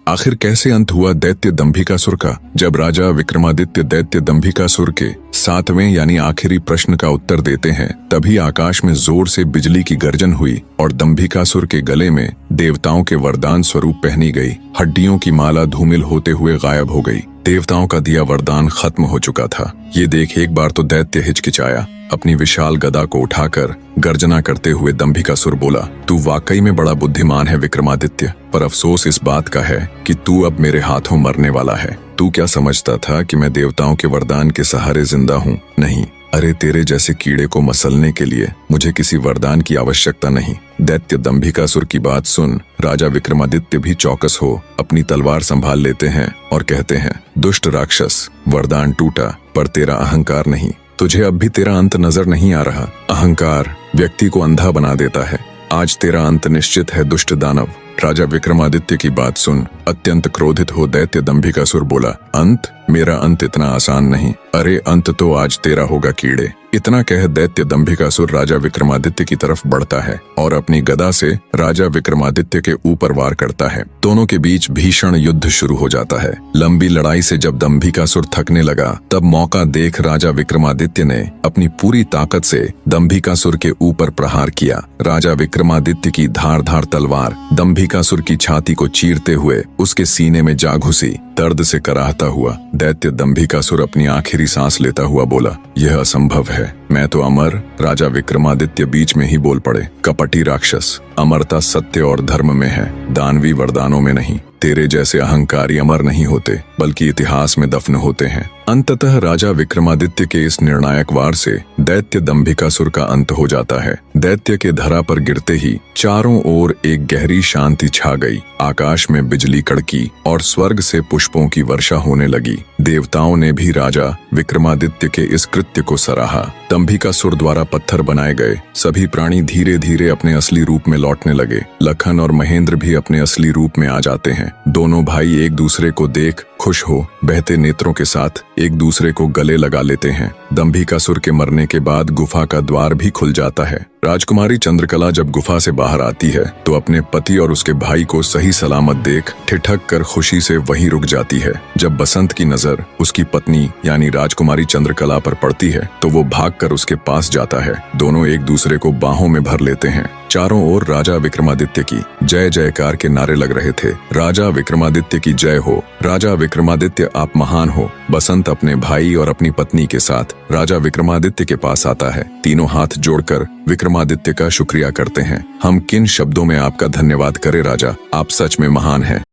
आखिर कैसे अंत हुआ दैत्य दंभिकासुर का? जब राजा विक्रमादित्य दैत्य दंभिकासुर के 7वें यानी आखिरी प्रश्न का उत्तर देते हैं, तभी आकाश में जोर से बिजली की गर्जन हुई और दंभिकासुर के गले में देवताओं के वरदान स्वरूप पहनी गई हड्डियों की माला धूमिल होते हुए गायब हो गई। देवताओं का दिया वरदान खत्म हो चुका था। ये देख एक बार तो दैत्य हिचकिचाया। अपनी विशाल गदा को उठाकर गर्जना करते हुए दंभिकासुर बोला, तू वाकई में बड़ा बुद्धिमान है विक्रमादित्य, पर अफसोस इस बात का है कि तू अब मेरे हाथों मरने वाला है। तू क्या समझता था कि मैं देवताओं के वरदान के सहारे जिंदा हूँ? नहीं, अरे तेरे जैसे कीड़े को मसलने के लिए मुझे किसी वरदान की आवश्यकता नहीं। दैत्य दंभिकासुर की बात सुन राजा विक्रमादित्य भी चौकस हो अपनी तलवार संभाल लेते हैं और कहते हैं, दुष्ट राक्षस, वरदान टूटा पर तेरा अहंकार नहीं। तुझे अब भी तेरा अंत नजर नहीं आ रहा। अहंकार व्यक्ति को अंधा बना देता है। आज तेरा अंत निश्चित है दुष्ट दानव। राजा विक्रमादित्य की बात सुन अत्यंत क्रोधित हो दैत्य दंभिकासुर बोला, अंत? मेरा अंत इतना आसान नहीं। अरे अंत तो आज तेरा होगा कीड़े। इतना कह दैत्य दंभिकासुर राजा विक्रमादित्य की तरफ बढ़ता है और अपनी गदा से राजा विक्रमादित्य के ऊपर वार करता है। दोनों के बीच भीषण युद्ध शुरू हो जाता है। लंबी लड़ाई से जब दंभिकासुर थकने लगा, तब मौका देख राजा विक्रमादित्य ने अपनी पूरी ताकत से दंभिकासुर के ऊपर प्रहार किया। राजा विक्रमादित्य की धारदार तलवार दंभिकासुर की छाती को चीरते हुए उसके सीने में जा घुसी। दर्द से कराहता हुआ दैत्य दंभिकासुर अपनी आखिरी सांस लेता हुआ बोला, यह असंभव है, मैं तो अमर। राजा विक्रमादित्य बीच में ही बोल पड़े, कपटी राक्षस, अमरता सत्य और धर्म में है, दानवी वरदानों में नहीं। तेरे जैसे अहंकारी अमर नहीं होते बल्कि इतिहास में दफन होते हैं। अंततः राजा विक्रमादित्य के इस निर्णायक वार से दैत्य दंभिकासुर का अंत हो जाता है। दैत्य के धरा पर गिरते ही चारों ओर एक गहरी शांति छा गई। आकाश में बिजली कड़की और स्वर्ग से पुष्पों की वर्षा होने लगी। देवताओं ने भी राजा विक्रमादित्य के इस कृत्य को सराहा। दंभिकासुर द्वारा पत्थर बनाए गए सभी प्राणी धीरे धीरे अपने असली रूप में लौटने लगे। लखन और महेंद्र भी अपने असली रूप में आ जाते हैं। दोनों भाई एक दूसरे को देख खुश हो बहते नेत्रों के साथ एक दूसरे को गले लगा लेते हैं। दंभिकासुर के मरने के बाद गुफा का द्वार भी खुल जाता है। राजकुमारी चंद्रकला जब गुफा से बाहर आती है तो अपने पति और उसके भाई को सही सलामत देख ठिठक कर खुशी से वहीं रुक जाती है। जब बसंत की नजर उसकी पत्नी यानी राजकुमारी चंद्रकला पर पड़ती है तो वो भागकर उसके पास जाता है। दोनों एक दूसरे को बाहों में भर लेते हैं। चारों ओर राजा विक्रमादित्य की जय जयकार के नारे लग रहे थे। राजा विक्रमादित्य की जय हो, राजा विक्रमादित्य आप महान हो। बसंत अपने भाई और अपनी पत्नी के साथ राजा विक्रमादित्य के पास आता है। तीनों हाथ जोड़कर विक्रमादित्य का शुक्रिया करते हैं। हम किन शब्दों में आपका धन्यवाद करें राजा, आप सच में महान हैं।